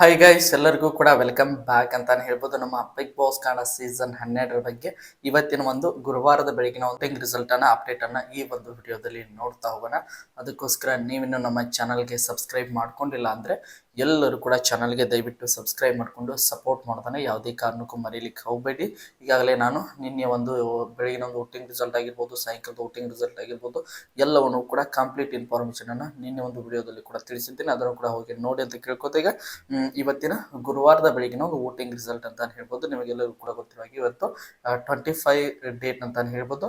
Hi guys, ಎಲ್ಲರಿಗೂ ಕೂಡ welcome back ಅಂತಾನೆ ಹೇಳ್ಬೋದು. ನಮ್ಮ ಬಿಗ್ ಬಾಸ್ ಕನ್ನಡ ಸೀಸನ್ 12 ಬಗ್ಗೆ ಇವತ್ತಿನ ಒಂದು ಗುರುವಾರದ ಬೆಳಗಿನ ಒಂದು ರಿಸಲ್ಟ್ ಅಪ್ಡೇಟ್ ಅನ್ನ ಈ ಒಂದು ವಿಡಿಯೋದಲ್ಲಿ ನೋಡ್ತಾ ಹೋಗೋಣ. ಅದಕ್ಕೋಸ್ಕರ ನೀವಿನ್ನು ನಮ್ಮ ಚಾನಲ್ಗೆ ಸಬ್ಸ್ಕ್ರೈಬ್ ಮಾಡ್ಕೊಂಡಿಲ್ಲ ಅಂದ್ರೆ ಎಲ್ಲರೂ ಕೂಡ ಚಾನಲ್ಗೆ ದಯವಿಟ್ಟು ಸಬ್ಸ್ಕ್ರೈಬ್ ಮಾಡಿಕೊಂಡು ಸಪೋರ್ಟ್ ಮಾಡ್ತಾನೆ. ಯಾವುದೇ ಕಾರಣಕ್ಕೂ ಮರೀಲಿಕ್ಕೆ ಹೋಗಬೇಡಿ. ಈಗಾಗಲೇ ನಾನು ನಿನ್ನೆ ಒಂದು ಬೆಳಗಿನ ಒಂದು ವೋಟಿಂಗ್ ರಿಸಲ್ಟ್ ಆಗಿರ್ಬೋದು, ಸಾಯಂಕಾಲದ ವೋಟಿಂಗ್ ರಿಸಲ್ಟ್ ಆಗಿರ್ಬೋದು, ಎಲ್ಲವನ್ನು ಕೂಡ ಕಂಪ್ಲೀಟ್ ಇನ್ಫಾರ್ಮೇಶನ್ ಅನ್ನ ನಿನ್ನೆ ಒಂದು ವಿಡಿಯೋದಲ್ಲಿ ಕೂಡ ತಿಳಿಸಿದ್ದೀನಿ. ಅದನ್ನು ಕೂಡ ಹೋಗಿ ನೋಡಿ ಅಂತ ಕೇಳ್ಕೊತ ಈಗ ಇವತ್ತಿನ ಗುರುವಾರದ ಬೆಳಗಿನ ಒಂದು ವೋಟಿಂಗ್ ರಿಸಲ್ಟ್ ಅಂತ ಹೇಳ್ಬೋದು. ನಿಮಗೆಲ್ಲರೂ ಕೂಡ ಗೊತ್ತಿರುವ ಇವತ್ತು 25 ಡೇಟ್ ಅಂತ ಹೇಳ್ಬೋದು.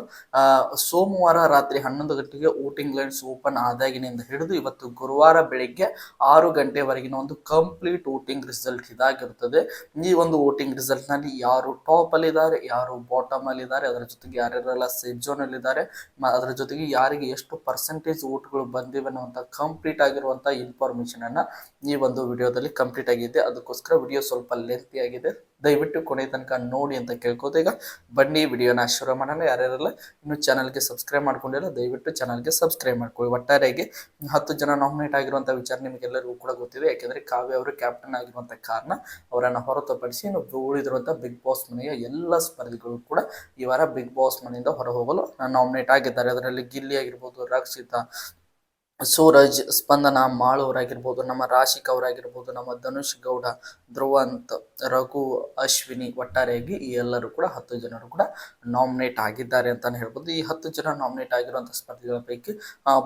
ಸೋಮವಾರ ರಾತ್ರಿ 11 ಗಂಟೆಗೆ ವೋಟಿಂಗ್ ಲೈನ್ಸ್ ಓಪನ್ ಆದಾಗಿನಿಂದ ಹಿಡಿದು ಇವತ್ತು ಗುರುವಾರ ಬೆಳಿಗ್ಗೆ 6 ಗಂಟೆವರೆಗಿನ ಒಂದು ಕಂಪ್ಲೀಟ್ ವೋಟಿಂಗ್ ರಿಸಲ್ಟ್ ಇದಾಗಿರುತ್ತದೆ. ಈ ಒಂದು ವೋಟಿಂಗ್ ರಿಸಲ್ಟ್ ನಲ್ಲಿ ಯಾರು ಟಾಪ್ ಅಲ್ಲಿ ಇದ್ದಾರೆ, ಯಾರು ಬಾಟಮ್ ಅಲ್ಲಿ ಇದ್ದಾರೆ, ಅದರ ಜೊತೆಗೆ ಯಾರ್ಯಾರೆಲ್ಲ ಸೇಫ್ ಝೋನ್ ಅಲ್ಲಿ ಇದ್ದಾರೆ, ಅದರ ಜೊತೆಗೆ ಯಾರಿಗೆ ಎಷ್ಟು ಪರ್ಸೆಂಟೇಜ್ ವೋಟ್ಗಳು ಬಂದಿವೆ ಅನ್ನುವಂತ ಕಂಪ್ಲೀಟ್ ಆಗಿರುವಂತಹ ಇನ್ಫಾರ್ಮೇಶನ್ ಅನ್ನ ಈ ಒಂದು ವಿಡಿಯೋದಲ್ಲಿ ಕಂಪ್ಲೀಟ್ ಆಗಿದೆ. ಅದಕ್ಕೋಸ್ಕರ ವಿಡಿಯೋ ಸ್ವಲ್ಪ ಲೆಂತಿ ಆಗಿದೆ, ದಯವಿಟ್ಟು ಕೊನೆ ತನಕ ನೋಡಿ ಅಂತ ಕೇಳ್ಕೋದು. ಈಗ ಬನ್ನಿ ವಿಡಿಯೋನ ಶುರು ಮಾಡೋಣ. ಯಾರ್ಯಾರೆಲ್ಲ ಇನ್ನು ಚಾನಲ್ಗೆ ಸಬ್ಸ್ಕ್ರೈಬ್ ಮಾಡ್ಕೊಂಡಿಲ್ಲ ದಯವಿಟ್ಟು ಚಾನಲ್ಗೆ ಸಬ್ಸ್ಕ್ರೈಬ್ ಮಾಡ್ಕೊಳ್ಳಿ. ಒಟ್ಟಾರೆಯಾಗಿ 10 ಜನ ನಾಮಿನೇಟ್ ಆಗಿರುವಂತಹ ವಿಚಾರ ನಿಮಗೆಲ್ಲರಿಗೂ ಕೂಡ ಗೊತ್ತಿದೆ. ಯಾಕೆಂದ್ರೆ ಕಾವ್ಯ ಅವರು ಕ್ಯಾಪ್ಟನ್ ಆಗಿರುವಂತಹ ಕಾರಣ ಅವರನ್ನ ಹೊರತುಪಡಿಸಿ ಉಳಿದಿರುವಂತಹ ಬಿಗ್ ಬಾಸ್ ಮನೆಯ ಎಲ್ಲ ಸ್ಪರ್ಧಿಗಳು ಕೂಡ ಈ ವಾರ ಬಿಗ್ ಬಾಸ್ ಮನೆಯಿಂದ ಹೊರ ಹೋಗಲು ನಾಮಿನೇಟ್ ಆಗಿದ್ದಾರೆ. ಅದರಲ್ಲಿ ಗಿಲ್ಲಿ ಆಗಿರ್ಬೋದು, ರಕ್ಷಿತಾ, ಸೂರಜ್, ಸ್ಪಂದನ, ಮಾಳು ಅವರಾಗಿರ್ಬೋದು, ನಮ್ಮ ರಾಶಿಕ್ ಅವರಾಗಿರ್ಬೋದು, ನಮ್ಮ ಧನುಷ್ ಗೌಡ, ಧ್ರುವಂತ್, ರಘು, ಅಶ್ವಿನಿ, ಒಟ್ಟಾರೆಯಾಗಿ ಈ ಎಲ್ಲರೂ ಕೂಡ 10 ಜನರು ಕೂಡ ನಾಮಿನೇಟ್ ಆಗಿದ್ದಾರೆ ಅಂತಾನೆ ಹೇಳ್ಬೋದು. ಈ 10 ಜನ ನಾಮಿನೇಟ್ ಆಗಿರುವಂತಹ ಸ್ಪರ್ಧಿಗಳ ಪೈಕಿ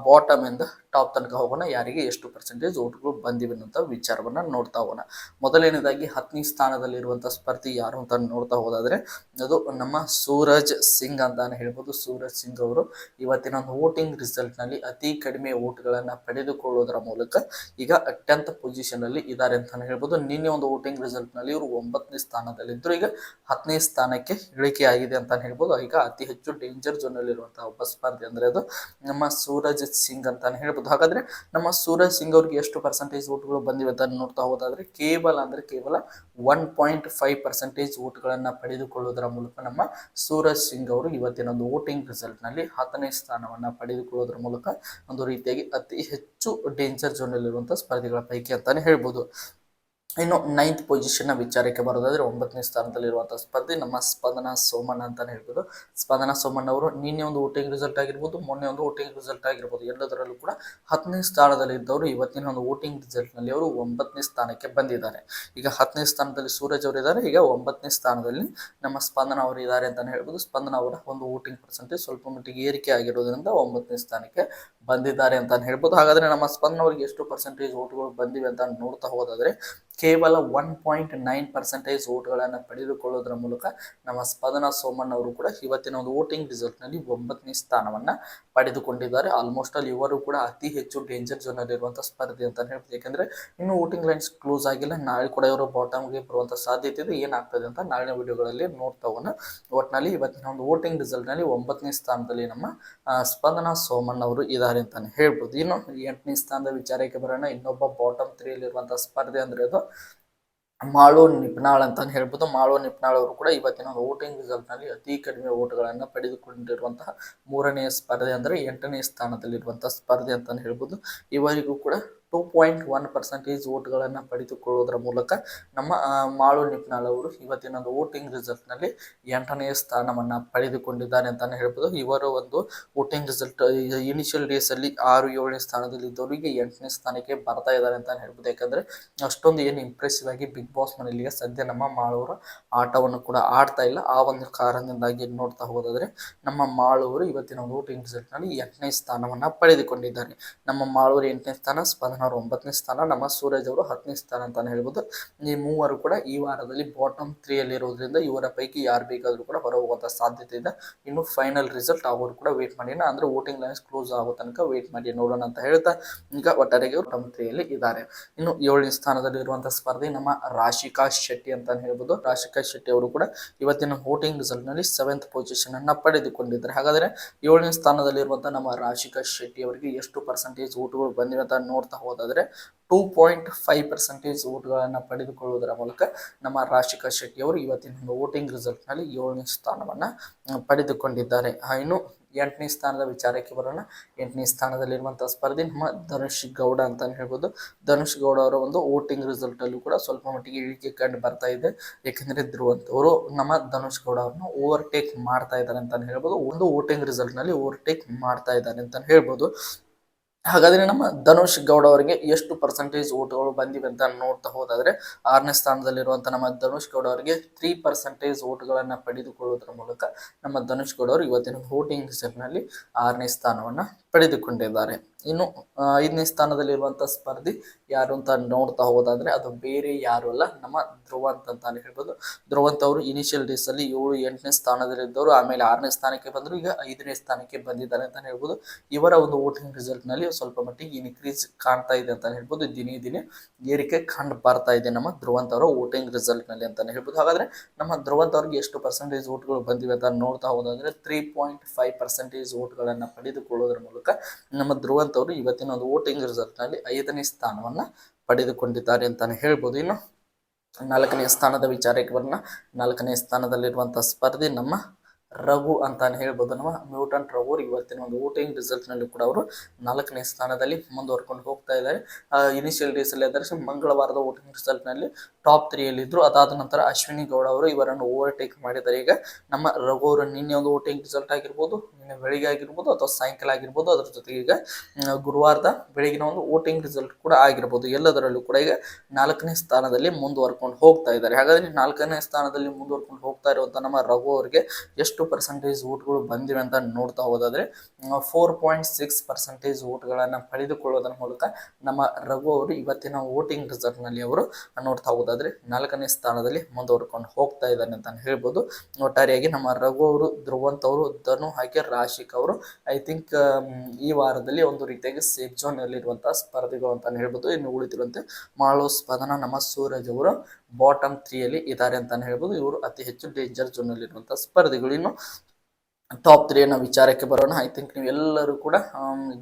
ಬಾಟಮ್ ಇಂದ ಟಾಪ್ ತನಕ ಹೋಗೋಣ. ಯಾರಿಗೆ ಎಷ್ಟು ಪರ್ಸೆಂಟೇಜ್ ಓಟ್ಗಳು ಬಂದಿವೆ ಅನ್ನೋ ವಿಚಾರವನ್ನ ನೋಡ್ತಾ ಹೋಗೋಣ. ಮೊದಲನೇದಾಗಿ 10ನೇ ಸ್ಥಾನದಲ್ಲಿರುವಂತಹ ಸ್ಪರ್ಧಿ ಯಾರು ಅಂತ ನೋಡ್ತಾ ಹೋದಾದ್ರೆ ಅದು ನಮ್ಮ ಸೂರಜ್ ಸಿಂಗ್ ಅಂತಾನೆ ಹೇಳ್ಬೋದು. ಸೂರಜ್ ಸಿಂಗ್ ಅವರು ಇವತ್ತಿನ ಒಂದು ವೋಟಿಂಗ್ ರಿಸಲ್ಟ್ ನಲ್ಲಿ ಅತಿ ಕಡಿಮೆ ಗಳನ್ನ ಪಡೆದುಕೊಳ್ಳುವುದರ ಮೂಲಕ ಈಗ 10th ಪೊಸಿಷನ್ ಅಲ್ಲಿ ಇದ್ದಾರೆ ಅಂತಾನೆ ಹೇಳ್ಬೋದು. ನಿನ್ನೆ ಒಂದು ವೋಟಿಂಗ್ ರಿಸಲ್ಟ್ ನಲ್ಲಿ ಇವರು 9ನೇ ಸ್ಥಾನದಲ್ಲಿದ್ರು, ಈಗ 10ನೇ ಸ್ಥಾನಕ್ಕೆ ಇಳಿಕೆ ಆಗಿದೆ ಅಂತಾನೆ ಹೇಳ್ಬೋದು. ಈಗ ಅತಿ ಹೆಚ್ಚು ಡೇಂಜರ್ ಝೋನ್ ಅಲ್ಲಿ ಇರುವಂತಹ ಒಬ್ಬ ಸ್ಪರ್ಧಿ ಅಂದ್ರೆ ಅದು ನಮ್ಮ ಸೂರಜ್ ಸಿಂಗ್ ಅಂತಾನೆ ಹೇಳ್ಬೋದು. ಹಾಗಾದ್ರೆ ನಮ್ಮ ಸೂರಜ್ ಸಿಂಗ್ ಅವ್ರಿಗೆ ಎಷ್ಟು ಪರ್ಸೆಂಟೇಜ್ ಓಟ್ಗಳು ಬಂದಿವೆ ಅಂತ ನೋಡ್ತಾ ಹೋದಾದ್ರೆ ಕೇವಲ 1.5% ಓಟ್ಗಳನ್ನ ಪಡೆದುಕೊಳ್ಳುವುದರ ಮೂಲಕ ನಮ್ಮ ಸೂರಜ್ ಸಿಂಗ್ ಅವರು ಇವತ್ತಿನ ಒಂದು ವೋಟಿಂಗ್ ರಿಸಲ್ಟ್ ನಲ್ಲಿ 10ನೇ ಸ್ಥಾನವನ್ನ ಪಡೆದುಕೊಳ್ಳುವುದರ ಮೂಲಕ ಒಂದು ರೀತಿಯಾಗಿ ಅತಿ ಹೆಚ್ಚು ಡೇಂಜರ್ ಝೋನ್ ಅಲ್ಲಿರುವಂತಹ ಸ್ಪರ್ಧಿಗಳ ಪೈಕಿ ಅಂತಾನೆ ಹೇಳ್ಬೋದು. ಇನ್ನು 9th ಪೊಸಿಷನ್ ವಿಚಾರಕ್ಕೆ ಬರೋದಾದ್ರೆ 9ನೇ ಸ್ಥಾನದಲ್ಲಿರುವಂತಹ ಸ್ಪರ್ಧಿ ನಮ್ಮ ಸ್ಪಂದನ ಸೋಮಣ್ಣ ಅಂತಾನೆ ಹೇಳ್ಬೋದು. ಸ್ಪಂದನ ಸೋಮಣ್ಣ ಅವರು ನಿನ್ನೆ ಒಂದು ವೋಟಿಂಗ್ ರಿಸಲ್ಟ್ ಆಗಿರ್ಬೋದು, ಮೊನ್ನೆ ಒಂದು ವೋಟಿಂಗ್ ರಿಸಲ್ಟ್ ಆಗಿರ್ಬೋದು, ಎಲ್ಲದರಲ್ಲೂ ಕೂಡ 10ನೇ ಸ್ಥಾನದಲ್ಲಿ ಇದ್ದವರು ಇವತ್ತಿನ ಒಂದು ವೋಟಿಂಗ್ ರಿಸಲ್ಟ್ ನಲ್ಲಿ ಅವರು 9ನೇ ಸ್ಥಾನಕ್ಕೆ ಬಂದಿದ್ದಾರೆ. ಈಗ 10ನೇ ಸ್ಥಾನದಲ್ಲಿ ಸೂರಜ್ ಅವರು ಇದ್ದಾರೆ, ಈಗ 9ನೇ ಸ್ಥಾನದಲ್ಲಿ ನಮ್ಮ ಸ್ಪಂದನ ಅವರು ಇದ್ದಾರೆ ಅಂತಾನೆ ಹೇಳ್ಬೋದು. ಸ್ಪಂದನ ಅವರ ಒಂದು ವೋಟಿಂಗ್ ಪರ್ಸೆಂಟೇಜ್ ಸ್ವಲ್ಪ ಮಟ್ಟಿಗೆ ಏರಿಕೆ ಆಗಿರೋದ್ರಿಂದ 9ನೇ ಸ್ಥಾನಕ್ಕೆ ಬಂದಿದ್ದಾರೆ ಅಂತಾನೆ ಹೇಳ್ಬೋದು. ಹಾಗಾದ್ರೆ ನಮ್ಮ ಸ್ಪಂದನ ಅವರಿಗೆ ಎಷ್ಟು ಪರ್ಸೆಂಟೇಜ್ ಓಟ್ಗಳು ಬಂದಿವೆ ಅಂತ ನೋಡ್ತಾ ಹೋದಾದ್ರೆ ಕೇವಲ 1.9% ಓಟ್ಗಳನ್ನು ಪಡೆದುಕೊಳ್ಳುವುದರ ಮೂಲಕ ನಮ್ಮ ಸ್ಪಂದನ ಸೋಮಣ್ಣ ಅವರು ಕೂಡ ಇವತ್ತಿನ ಒಂದು ವೋಟಿಂಗ್ ರಿಸಲ್ಟ್ ನಲ್ಲಿ 9ನೇ ಸ್ಥಾನವನ್ನ ಪಡೆದುಕೊಂಡಿದ್ದಾರೆ. ಆಲ್ಮೋಸ್ಟ್ ಅಲ್ಲಿ ಇವರು ಕೂಡ ಅತಿ ಹೆಚ್ಚು ಡೇಂಜರ್ ಝೋನ್ ಅಲ್ಲಿ ಇರುವಂತಹ ಸ್ಪರ್ಧೆ ಅಂತ ಹೇಳ್ಬೋದು. ಯಾಕಂದ್ರೆ ಇನ್ನು ವೋಟಿಂಗ್ ಲೈನ್ಸ್ ಕ್ಲೋಸ್ ಆಗಿಲ್ಲ, ನಾಳೆ ಕೂಡ ಇವರು ಬಾಟಮ್ಗೆ ಬರುವಂತಹ ಸಾಧ್ಯತೆ ಇದೆ. ಏನಾಗ್ತದೆ ಅಂತ ನಾಳಿನ ವಿಡಿಯೋಗಳಲ್ಲಿ ನೋಡ್ತಾ ಹೋಗೋಣ. ಒಟ್ಟಿನಲ್ಲಿ ಇವತ್ತಿನ ಒಂದು ವೋಟಿಂಗ್ ರಿಸಲ್ಟ್ ನಲ್ಲಿ 9ನೇ ಸ್ಥಾನದಲ್ಲಿ ನಮ್ಮ ಸ್ಪಂದನ ಸೋಮಣ್ಣ ಅವರು ಇದ್ದಾರೆ ಅಂತಾನೆ ಹೇಳ್ಬೋದು. ಇನ್ನು 8ನೇ ಸ್ಥಾನದ ವಿಚಾರಕ್ಕೆ ಬರೋಣ. ಇನ್ನೊಬ್ಬ ಬಾಟಮ್ 3 ಅಲ್ಲಿರುವಂತಹ ಸ್ಪರ್ಧೆ ಅಂದ್ರೆ ಅದು ಮಾಳು ನಿಪ್ನಾಳ್ ಅಂತಾನೆ ಹೇಳ್ಬೋದು. ಮಾಳು ನಿಪ್ನಾಳ್ ಅವರು ಕೂಡ ಇವತ್ತಿನ ವೋಟಿಂಗ್ ರಿಸಲ್ಟ್ ನಲ್ಲಿ ಅತಿ ಕಡಿಮೆ ಓಟ್ಗಳನ್ನ ಪಡೆದುಕೊಂಡಿರುವಂತಹ 3ನೇ ಸ್ಪರ್ಧೆ ಅಂದ್ರೆ 8ನೇ ಸ್ಥಾನದಲ್ಲಿರುವಂತಹ ಸ್ಪರ್ಧೆ ಅಂತಾನೆ ಹೇಳ್ಬೋದು. ಇವರಿಗೂ ಕೂಡ 2.1% ಓಟ್ಗಳನ್ನು ಪಡೆದುಕೊಳ್ಳುವುದರ ಮೂಲಕ ನಮ್ಮ ಮಾಳು ನಿಪ್ನಾಳ್ ಅವರು ಇವತ್ತಿನ ಒಂದು ವೋಟಿಂಗ್ ರಿಸಲ್ಟ್ ನಲ್ಲಿ 8ನೇ ಸ್ಥಾನವನ್ನ ಪಡೆದುಕೊಂಡಿದ್ದಾರೆ ಅಂತಾನೆ ಹೇಳ್ಬೋದು. ಇವರ ಒಂದು ವೋಟಿಂಗ್ ರಿಸಲ್ಟ್ ಇನಿಷಿಯಲ್ ಡೇಸ್ ಅಲ್ಲಿ 6-7ನೇ ಸ್ಥಾನದಲ್ಲಿ ಇದ್ದವರಿಗೆ 8ನೇ ಸ್ಥಾನಕ್ಕೆ ಬರ್ತಾ ಇದ್ದಾರೆ ಅಂತಾನೆ ಹೇಳ್ಬೋದು. ಯಾಕಂದ್ರೆ ಅಷ್ಟೊಂದು ಏನು ಇಂಪ್ರೆಸಿವ್ ಆಗಿ ಬಿಗ್ ಬಾಸ್ ಮನೆಯಲ್ಲಿ ಸದ್ಯ ನಮ್ಮ ಮಾಳವರು ಆಟವನ್ನು ಕೂಡ ಆಡ್ತಾ ಇಲ್ಲ. ಆ ಒಂದು ಕಾರಣದಿಂದಾಗಿ ನೋಡ್ತಾ ಹೋದಾದ್ರೆ ನಮ್ಮ ಮಾಳವರು ಇವತ್ತಿನ ಒಂದು ವೋಟಿಂಗ್ ರಿಸಲ್ಟ್ ನಲ್ಲಿ 8ನೇ ಸ್ಥಾನವನ್ನ ಪಡೆದುಕೊಂಡಿದ್ದಾರೆ. ನಮ್ಮ ಮಾಳವರು 8ನೇ ಸ್ಥಾನ, ಸ್ಪಂದನ 9ನೇ ಸ್ಥಾನ, ನಮ್ಮ ಸೂರಜ್ ಅವರು 10ನೇ ಸ್ಥಾನ ಅಂತಾನೆ ಹೇಳ್ಬೋದು. ಈ ಮೂವರು ಕೂಡ ಈ ವಾರದಲ್ಲಿ ಬಾಟಮ್ 3 ಅಲ್ಲಿ ಇರೋದ್ರಿಂದ ಇವರ ಪೈಕಿ ಯಾರು ಬೇಕಾದ್ರೂ ಕೂಡ ಹೊರ ಹೋಗುವಂತ ಸಾಧ್ಯತೆ ಇದೆ. ಇನ್ನು ಫೈನಲ್ ರಿಸಲ್ಟ್ ಅವರು ಕೂಡ ವೇಟ್ ಮಾಡಿ, ಅಂದ್ರೆ ವೋಟಿಂಗ್ ಲೈನ್ಸ್ ಕ್ಲೋಸ್ ಆಗೋ ತನಕ ವೇಟ್ ಮಾಡಿ ನೋಡೋಣ ಅಂತ ಹೇಳ್ತಾ ಈಗ ಒಟ್ಟಾರೆಗೆ ಬಾಟಮ್ 3 ಅಲ್ಲಿ ಇದ್ದಾರೆ. ಇನ್ನು 7ನೇ ಸ್ಥಾನದಲ್ಲಿ ಇರುವಂತಹ ಸ್ಪರ್ಧೆ ನಮ್ಮ ರಾಶಿಕಾ ಶೆಟ್ಟಿ ಅಂತಾನೆ ಹೇಳ್ಬೋದು. ರಾಶಿಕಾ ಶೆಟ್ಟಿ ಅವರು ಕೂಡ ಇವತ್ತಿನ ವೋಟಿಂಗ್ ರಿಸಲ್ಟ್ ನಲ್ಲಿ 7th ಪೊಸಿಷನ್ ಅನ್ನ ಪಡೆದುಕೊಂಡಿದ್ದಾರೆ. ಹಾಗಾದ್ರೆ 7ನೇ ಸ್ಥಾನದಲ್ಲಿರುವಂತಹ ನಮ್ಮ ರಾಶಿಕಾ ಶೆಟ್ಟಿ ಅವರಿಗೆ ಎಷ್ಟು ಪರ್ಸೆಂಟೇಜ್ ಓಟ್ಗಳು ಬಂದಿವೆ ಅಂತ ನೋಡ್ತಾ ಹೋದಾದ್ರೆ 2.5% ಓಟ್ಗಳನ್ನು ಪಡೆದುಕೊಳ್ಳುವುದರ ಮೂಲಕ ನಮ್ಮ ರಾಶಿಕಾ ಶೆಟ್ಟಿ ಅವರು ಇವತ್ತಿನ ವೋಟಿಂಗ್ ರಿಸಲ್ಟ್ ನಲ್ಲಿ 7ನೇ ಸ್ಥಾನವನ್ನ ಪಡೆದುಕೊಂಡಿದ್ದಾರೆ. ಇನ್ನು ಎಂಟನೇ ಸ್ಥಾನದ ವಿಚಾರಕ್ಕೆ ಬರೋಣ. ಎಂಟನೇ ಸ್ಥಾನದಲ್ಲಿರುವಂತಹ ಸ್ಪರ್ಧಿ ನಮ್ಮ ಧನುಷ್ ಗೌಡ ಅಂತಾನೆ ಹೇಳ್ಬೋದು. ಧನುಷ್ ಗೌಡ ಅವರ ಒಂದು ವೋಟಿಂಗ್ ರಿಸಲ್ಟ್ ಅಲ್ಲೂ ಕೂಡ ಸ್ವಲ್ಪ ಮಟ್ಟಿಗೆ ಇಳಿಕೆ ಕಂಡು ಬರ್ತಾ ಇದೆ. ಯಾಕೆಂದ್ರೆ ಧ್ರುವಂತ್ ಅವರು ನಮ್ಮ ಧನುಷ್ ಗೌಡ ಅವ್ರನ್ನ ಓವರ್ಟೇಕ್ ಮಾಡ್ತಾ ಇದ್ದಾರೆ ಅಂತಾನೆ ಹೇಳ್ಬೋದು. ಒಂದು ವೋಟಿಂಗ್ ರಿಸಲ್ಟ್ ನಲ್ಲಿ ಓವರ್ಟೇಕ್ ಮಾಡ್ತಾ ಇದ್ದಾರೆ ಅಂತಾನೆ ಹೇಳ್ಬೋದು. ಹಾಗಾದ್ರೆ ನಮ್ಮ ಧನುಷ್ ಗೌಡ ಅವರಿಗೆ ಎಷ್ಟು ಪರ್ಸೆಂಟೇಜ್ ಓಟ್ಗಳು ಬಂದಿವೆ ಅಂತ ನೋಡ್ತಾ ಹೋದಾದ್ರೆ, ಆರನೇ ಸ್ಥಾನದಲ್ಲಿರುವಂತಹ ನಮ್ಮ ಧನುಷ್ ಗೌಡ ಅವರಿಗೆ 3% ಓಟ್ಗಳನ್ನ ಪಡೆದುಕೊಳ್ಳುವುದರ ಮೂಲಕ ನಮ್ಮ ಧನುಷ್ ಗೌಡ ಅವರು ಇವತ್ತಿನ ವೋಟಿಂಗ್ ರಿಸಲ್ಟ್ ನಲ್ಲಿ ಆರನೇ ಸ್ಥಾನವನ್ನ ಪಡೆದುಕೊಂಡಿದ್ದಾರೆ. ಇನ್ನು ಐದನೇ ಸ್ಥಾನದಲ್ಲಿರುವಂತಹ ಸ್ಪರ್ಧಿ ಯಾರು ಅಂತ ನೋಡ್ತಾ ಹೋದಾದ್ರೆ, ಅದು ಬೇರೆ ಯಾರು ಅಲ್ಲ, ನಮ್ಮ ಧ್ರುವಂತ್ ಅಂತಾನೆ ಹೇಳ್ಬೋದು. ಧ್ರುವಂತ್ ಅವರು ಇನಿಷಿಯಲ್ ಡೇಸ್ ಅಲ್ಲಿ 7-8ನೇ ಸ್ಥಾನದಲ್ಲಿದ್ದವರು, ಆಮೇಲೆ 6ನೇ ಸ್ಥಾನಕ್ಕೆ ಬಂದರು, ಈಗ 5ನೇ ಸ್ಥಾನಕ್ಕೆ ಬಂದಿದ್ದಾರೆ ಅಂತ ಹೇಳ್ಬೋದು. ಇವರ ಒಂದು ವೋಟಿಂಗ್ ರಿಸಲ್ಟ್ ನಲ್ಲಿ ಸ್ವಲ್ಪ ಮಟ್ಟಿಗೆ ಇನ್ಕ್ರೀಸ್ ಕಾಣ್ತಾ ಇದೆ ಅಂತ ಹೇಳ್ಬೋದು. ದಿನೇ ದಿನೇ ಏರಿಕೆ ಕಂಡು ಬರ್ತಾ ಇದೆ ನಮ್ಮ ಧ್ರುವಂತ್ ಅವರ ವೋಟಿಂಗ್ ರಿಸಲ್ಟ್ ನಲ್ಲಿ ಅಂತಾನೆ ಹೇಳ್ಬೋದು. ಹಾಗಾದ್ರೆ ನಮ್ಮ ಧ್ರುವಂತ್ ಅವರಿಗೆ ಎಷ್ಟು ಪರ್ಸೆಂಟೇಜ್ ಓಟ್ಗಳು ಬಂದಿವೆ ಅಂತ ನೋಡ್ತಾ ಹೋದಾದ್ರೆ 3.5% ಓಟ್ಗಳನ್ನ ಪಡೆದುಕೊಳ್ಳುವುದರ ಮೂಲಕ ನಮ್ಮ ಧ್ರುವಂತ್ ಅವರು ಇವತ್ತಿನ ಒಂದು ವೋಟಿಂಗ್ ರಿಸಲ್ಟ್ ನಲ್ಲಿ 5ನೇ ಸ್ಥಾನವನ್ನ ಪಡೆದುಕೊಂಡಿದ್ದಾರೆ ಅಂತಾನೆ ಹೇಳ್ಬೋದು. ಇನ್ನು 4ನೇ ಸ್ಥಾನದ ವಿಚಾರಕ್ಕೆ ಬರೋಣ. 4ನೇ ಸ್ಥಾನದಲ್ಲಿರುವಂತಹ ಸ್ಪರ್ಧಿ ನಮ್ಮ ರಘು ಅಂತಾನೆ ಹೇಳ್ಬೋದು. ನಮ್ಮ ಮ್ಯೂಟೆಂಟ್ ರಘು ಇವತ್ತಿನ ಒಂದು ವೋಟಿಂಗ್ ರಿಸಲ್ಟ್ ನಲ್ಲಿ ಕೂಡ ಅವರು 4ನೇ ಸ್ಥಾನದಲ್ಲಿ ಮುಂದುವರ್ಕೊಂಡು ಹೋಗ್ತಾ ಇದ್ದಾರೆ. ಇನಿಷಿಯಲ್ ಡೇಸ್ ಅಲ್ಲಿ ಅಂದರೆ ಮಂಗಳವಾರದ ವೋಟಿಂಗ್ ರಿಸಲ್ಟ್ ನಲ್ಲಿ ಟಾಪ್ 3 ಅಲ್ಲಿ ಇದ್ರು. ಅದಾದ ನಂತರ ಅಶ್ವಿನಿ ಗೌಡ ಅವರು ಇವರನ್ನು ಓವರ್ಟೇಕ್ ಮಾಡಿದ್ದಾರೆ. ಈಗ ನಮ್ಮ ರಘು ಅವರು ನಿನ್ನೆ ಒಂದು ವೋಟಿಂಗ್ ರಿಸಲ್ಟ್ ಆಗಿರ್ಬೋದು, ನಿನ್ನೆ ಬೆಳಿಗ್ಗೆ ಆಗಿರ್ಬೋದು ಅಥವಾ ಸಾಯಂಕಾಲ ಆಗಿರ್ಬೋದು, ಅದರ ಜೊತೆಗೆ ಈಗ ಗುರುವಾರದ ಬೆಳಗಿನ ಒಂದು ವೋಟಿಂಗ್ ರಿಸಲ್ಟ್ ಕೂಡ ಆಗಿರ್ಬೋದು, ಎಲ್ಲದರಲ್ಲೂ ಕೂಡ ಈಗ 4ನೇ ಸ್ಥಾನದಲ್ಲಿ ಮುಂದುವರ್ಕೊಂಡು ಹೋಗ್ತಾ ಇದ್ದಾರೆ. ಹಾಗಾದ್ರೆ 4ನೇ ಸ್ಥಾನದಲ್ಲಿ ಮುಂದುವರ್ಕೊಂಡು ಹೋಗ್ತಾ ಇರುವಂತ ನಮ್ಮ ರಘು ಅವರಿಗೆ ಎಷ್ಟು ಪರ್ಸೆಂಟೇಜ್ ಓಟ್ಗಳು ಬಂದಿವೆ ಅಂತ ನೋಡ್ತಾ ಹೋದಾದ್ರೆ 4.6% ಓಟ್ಗಳನ್ನ ಪಡೆದುಕೊಳ್ಳುವುದರ ಮೂಲಕ ನಮ್ಮ ರಘು ಅವರು ಇವತ್ತಿನ ವೋಟಿಂಗ್ ರಿಸಲ್ಟ್ ನಲ್ಲಿ ಅವರು ನೋಡ್ತಾ ಹೋದಾದ್ರೆ 4ನೇ ಸ್ಥಾನದಲ್ಲಿ ಮುಂದುವರ್ಕೊಂಡು ಹೋಗ್ತಾ ಇದ್ದಾರೆ ಅಂತ ಹೇಳ್ಬೋದು. ಒಟ್ಟಾರೆಯಾಗಿ ನಮ್ಮ ರಘು ಅವರು, ಧ್ರುವಂತ್ ಅವರು, ಧನು ಹಾಗೆ ರಾಶಿಕ್ ಅವರು ಐ ಥಿಂಕ್ ಈ ವಾರದಲ್ಲಿ ಒಂದು ರೀತಿಯಾಗಿ ಸೇಫ್ ಝೋನ್ ನಲ್ಲಿರುವಂತಹ ಸ್ಪರ್ಧಿಗಳು ಅಂತಾನೆ ಹೇಳ್ಬೋದು. ಇನ್ನು ಉಳಿದಿರುವಂತೆ ಮಾಳು, ಸ್ಪಂದನ, ನಮ್ಮ ಸೂರಜ್ ಅವರು ಬಾಟಮ್ 3 ಅಲ್ಲಿ ಇದ್ದಾರೆ ಅಂತಾನೆ ಹೇಳ್ಬೋದು. ಇವರು ಅತಿ ಹೆಚ್ಚು ಡೇಂಜರ್ ಝೋನ್ ಅಲ್ಲಿ ಇರುವಂತಹ ಸ್ಪರ್ಧಿಗಳು. ಇನ್ನು ಟಾಪ್ 3 ನ ವಿಚಾರಕ್ಕೆ ಬರೋಣ. ಐ ಥಿಂಕ್ ನೀವು ಎಲ್ಲರೂ ಕೂಡ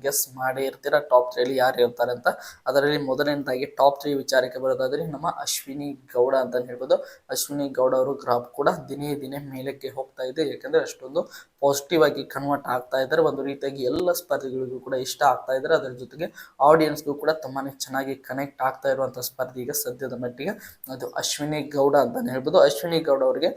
ಗೆಸ್ ಮಾಡೇ ಇರ್ತೀರಾ ಟಾಪ್ 3 ಅಲ್ಲಿ ಯಾರು ಇರ್ತಾರೆ ಅಂತ. ಅದರಲ್ಲಿ ಮೊದಲನೇದಾಗಿ ಟಾಪ್ 3 ವಿಚಾರಕ್ಕೆ ಬರೋದಾದ್ರೆ ನಮ್ಮ ಅಶ್ವಿನಿ ಗೌಡ ಅಂತ ಹೇಳ್ಬೋದು. ಅಶ್ವಿನಿ ಗೌಡ ಅವರು ಗ್ರಾಫ್ ಕೂಡ ದಿನೇ ದಿನೇ ಮೇಲಕ್ಕೆ ಹೋಗ್ತಾ ಇದೆ. ಯಾಕಂದ್ರೆ ಅಷ್ಟೊಂದು ಪಾಸಿಟಿವ್ ಆಗಿ ಕನ್ವರ್ಟ್ ಆಗ್ತಾ ಇದ್ದಾರೆ. ಒಂದು ರೀತಿಯಾಗಿ ಎಲ್ಲ ಸ್ಪರ್ಧಿಗಳಿಗೂ ಕೂಡ ಇಷ್ಟ ಆಗ್ತಾ ಇದ್ದಾರೆ. ಅದರ ಜೊತೆಗೆ ಆಡಿಯನ್ಸ್ಗೂ ಕೂಡ ತುಂಬಾನೇ ಚೆನ್ನಾಗಿ ಕನೆಕ್ಟ್ ಆಗ್ತಾ ಇರುವಂತಹ ಸ್ಪರ್ಧಿ ಈಗ ಸದ್ಯದ ಮಟ್ಟಿಗೆ ಅದು ಅಶ್ವಿನಿ ಗೌಡ ಅಂತಾನೆ ಹೇಳ್ಬೋದು. ಅಶ್ವಿನಿ ಗೌಡ ಅವರಿಗೆ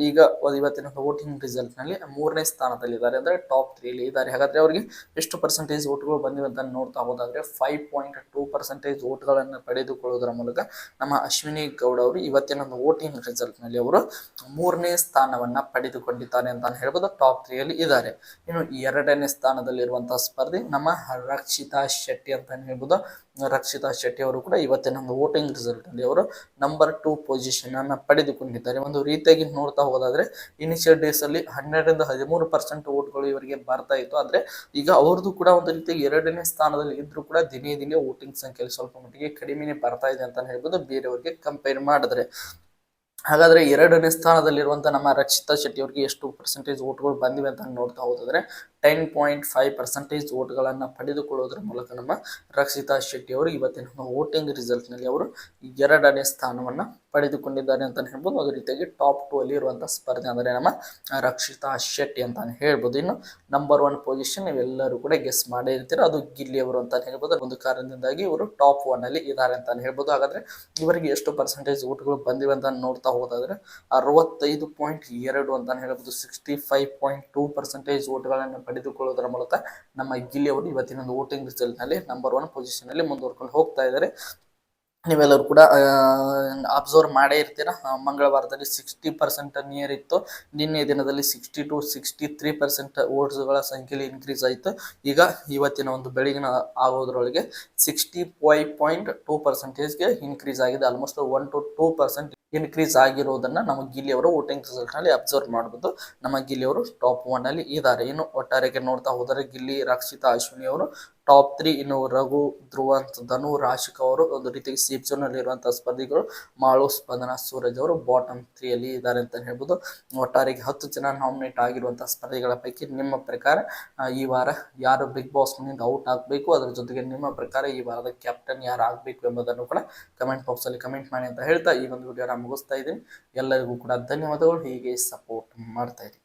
ಈಗ ಇವತ್ತಿನ ವೋಟಿಂಗ್ ರಿಸಲ್ಟ್ ನಲ್ಲಿ 3ನೇ ಸ್ಥಾನದಲ್ಲಿದ್ದಾರೆ, ಅಂದ್ರೆ ಟಾಪ್ 3 ಅಲ್ಲಿ ಇದ್ದಾರೆ. ಹಾಗಾದ್ರೆ ಅವರಿಗೆ ಎಷ್ಟು ಪರ್ಸೆಂಟೇಜ್ ಓಟ್ಗಳು ಬಂದಿವೆ ಅಂತ ನೋಡ್ತಾ ಹೋದಾದ್ರೆ 5.2% ಓಟ್ಗಳನ್ನು ಪಡೆದುಕೊಳ್ಳುವುದರ ಮೂಲಕ ನಮ್ಮ ಅಶ್ವಿನಿ ಗೌಡ ಅವರು ಇವತ್ತಿನ ವೋಟಿಂಗ್ ರಿಸಲ್ಟ್ ನಲ್ಲಿ ಅವರು 3ನೇ ಸ್ಥಾನವನ್ನ ಪಡೆದುಕೊಂಡಿದ್ದಾರೆ ಅಂತ ಹೇಳ್ಬೋದು. ಟಾಪ್ 3 ಅಲ್ಲಿ ಇದ್ದಾರೆ. ಇನ್ನು 2ನೇ ಸ್ಥಾನದಲ್ಲಿರುವಂತಹ ಸ್ಪರ್ಧಿ ನಮ್ಮ ರಕ್ಷಿತಾ ಶೆಟ್ಟಿ ಅಂತ ಹೇಳ್ಬೋದು. ರಕ್ಷಿತಾ ಶೆಟ್ಟಿ ಅವರು ಕೂಡ ಇವತ್ತಿನ ಒಂದು ವೋಟಿಂಗ್ ರಿಸಲ್ಟ್ ಅಲ್ಲಿ ಅವರು ನಂಬರ್ 2 ಪೊಸಿಷನ್ ಅನ್ನ ಪಡೆದುಕೊಂಡಿದ್ದಾರೆ. ಒಂದು ರೀತಿಯಾಗಿ ನೋಡ್ತಾ ಹೋದಾದ್ರೆ ಇನಿಷಿಯಲ್ ಡೇಸ್ ಅಲ್ಲಿ 12-13% ಓಟ್ಗಳು ಇವರಿಗೆ ಬರ್ತಾ ಇತ್ತು. ಆದ್ರೆ ಈಗ ಅವ್ರದ್ದು ಕೂಡ ಒಂದು ರೀತಿಯಾಗಿ 2ನೇ ಸ್ಥಾನದಲ್ಲಿ ಇದ್ರು ಕೂಡ ದಿನೇ ದಿನೇ ವೋಟಿಂಗ್ ಸಂಖ್ಯೆಯಲ್ಲಿ ಸ್ವಲ್ಪ ಮಟ್ಟಿಗೆ ಕಡಿಮೆನೆ ಬರ್ತಾ ಇದೆ ಅಂತ ಹೇಳ್ಬೋದು ಬೇರೆಯವರಿಗೆ ಕಂಪೇರ್ ಮಾಡಿದ್ರೆ. ಹಾಗಾದ್ರೆ 2ನೇ ಸ್ಥಾನದಲ್ಲಿರುವಂತಹ ನಮ್ಮ ರಕ್ಷಿತಾ ಶೆಟ್ಟಿ ಅವರಿಗೆ ಎಷ್ಟು ಪರ್ಸೆಂಟೇಜ್ ಓಟ್ಗಳು ಬಂದಿವೆ ಅಂತ ನೋಡ್ತಾ ಹೋದಾದ್ರೆ 10.5% ಓಟ್ಗಳನ್ನ ಪಡೆದುಕೊಳ್ಳುವುದರ ಮೂಲಕ ನಮ್ಮ ರಕ್ಷಿತಾ ಶೆಟ್ಟಿ ಅವರು ಇವತ್ತಿನ ವೋಟಿಂಗ್ ರಿಸಲ್ಟ್ ನಲ್ಲಿ ಅವರು 2ನೇ ಸ್ಥಾನವನ್ನ ಪಡೆದುಕೊಂಡಿದ್ದಾರೆ ಅಂತ ಹೇಳ್ಬೋದು. ಅದೇ ರೀತಿಯಾಗಿ ಟಾಪ್ 2 ಅಲ್ಲಿ ಇರುವಂತಹ ಸ್ಪರ್ಧೆ ಅಂದ್ರೆ ನಮ್ಮ ರಕ್ಷಿತಾ ಶೆಟ್ಟಿ ಅಂತಾನೆ ಹೇಳ್ಬೋದು. ಇನ್ನು ನಂಬರ್ 1 ಪೊಸಿಷನ್ ನೀವೆಲ್ಲರೂ ಕೂಡ ಗೆಸ್ ಮಾಡೇ ಇರ್ತೀರ, ಅದು ಗಿಲ್ಲಿ ಅವರು ಅಂತ ಹೇಳ್ಬೋದು. ಒಂದು ಕಾರಣದಿಂದಾಗಿ ಇವರು ಟಾಪ್ 1 ಅಲ್ಲಿ ಇದ್ದಾರೆ ಅಂತಾನೆ ಹೇಳ್ಬೋದು. ಹಾಗಾದ್ರೆ ಇವರಿಗೆ ಎಷ್ಟು ಪರ್ಸೆಂಟೇಜ್ ಓಟ್ಗಳು ಬಂದಿವೆ ಅಂತ ನೋಡ್ತಾ ಹೋದಾದ್ರೆ 65.2 ಅಂತಾನೆ ಹೇಳ್ಬೋದು. 65.2% ಓಟ್ಗಳನ್ನು ಪಡೆದುಕೊಳ್ಳುವುದರ ಮೂಲಕ ನಮ್ಮ ಗಿಲ್ಲಿ ಅವರು ಇವತ್ತಿನ ವೋಟಿಂಗ್ ರಿಸಲ್ಟ್ ನಲ್ಲಿ ನಂಬರ್ 1 ಪೊಸಿಷನ್ ಅಲ್ಲಿ ಮುಂದುವರ್ಕೊಂಡು ಹೋಗ್ತಾ ಇದ್ದಾರೆ. ನೀವೆಲ್ಲರೂ ಕೂಡ ಅಬ್ಸರ್ವ್ ಮಾಡೇ ಇರ್ತೀರಾ, ಮಂಗಳವಾರದಲ್ಲಿ 60% ನಿಯರ್ ಇತ್ತು. ನಿನ್ನೆ ದಿನದಲ್ಲಿ 60-63% ಓಟ್ಸ್ಗಳ ಸಂಖ್ಯೆಯಲ್ಲಿ ಇನ್ಕ್ರೀಸ್ ಆಯಿತು. ಈಗ ಇವತ್ತಿನ ಒಂದು ಬೆಳಗಿನ ಆಗೋದ್ರೊಳಗೆ 65.2%ಗೆ ಇನ್ಕ್ರೀಸ್ ಆಗಿದೆ. ಆಲ್ಮೋಸ್ಟ್ 1-2% ಇನ್ಕ್ರೀಸ್ ಆಗಿರೋದನ್ನ ನಮ್ಮ ಗಿಲ್ಲಿ ಅವರು ವೋಟಿಂಗ್ ರಿಸಲ್ಟ್ ನಲ್ಲಿ ಅಬ್ಸರ್ವ್ ಮಾಡಬಹುದು. ನಮ್ಮ ಗಿಲ್ಲಿ ಅವರು ಟಾಪ್ 1 ಅಲ್ಲಿ ಇದ್ದಾರೆ. ಇನ್ನು ಒಟ್ಟಾರೆಗೆ ನೋಡ್ತಾ ಹೋದರೆ ಗಿಲ್ಲಿ, ರಕ್ಷಿತಾ, ಅಶ್ವಿನಿ ಅವರು ಟಾಪ್ 3. ಇನ್ನು ರಘು, ಧ್ರುವಂತ್, ಧನು, ರಾಶಿಕ್ ಅವರು ಒಂದು ರೀತಿಯಾಗಿ ಸೇಫ್ ಝೋನ್ ಅಲ್ಲಿ ಇರುವಂತಹ ಸ್ಪರ್ಧಿಗಳು. ಮಾಳು, ಸ್ಪಂದನ, ಸೂರಜ್ ಅವರು ಬಾಟಮ್ 3 ಅಲ್ಲಿ ಇದ್ದಾರೆ ಅಂತ ಹೇಳ್ಬೋದು. ಒಟ್ಟಾರೆಗೆ 10 ಜನ ನಾಮಿನೇಟ್ ಆಗಿರುವಂತಹ ಸ್ಪರ್ಧಿಗಳ ಪೈಕಿ ನಿಮ್ಮ ಪ್ರಕಾರ ಈ ವಾರ ಯಾರು ಬಿಗ್ ಬಾಸ್ ಮನೆಯಿಂದ ಔಟ್ ಆಗಬೇಕು, ಅದರ ಜೊತೆಗೆ ನಿಮ್ಮ ಪ್ರಕಾರ ಈ ವಾರದ ಕ್ಯಾಪ್ಟನ್ ಯಾರು ಆಗಬೇಕು ಎಂಬುದನ್ನು ಕೂಡ ಕಮೆಂಟ್ ಬಾಕ್ಸ್ ಅಲ್ಲಿ ಕಮೆಂಟ್ ಮಾಡಿ ಅಂತ ಹೇಳ್ತಾ ಈ ಒಂದು ವಿಡಿಯೋನ ಮುಗಿಸ್ತಾ ಇದ್ದೀನಿ. ಎಲ್ಲರಿಗೂ ಕೂಡ ಧನ್ಯವಾದಗಳು. ಹೀಗೆ ಸಪೋರ್ಟ್ ಮಾಡ್ತಾ ಇರಿ.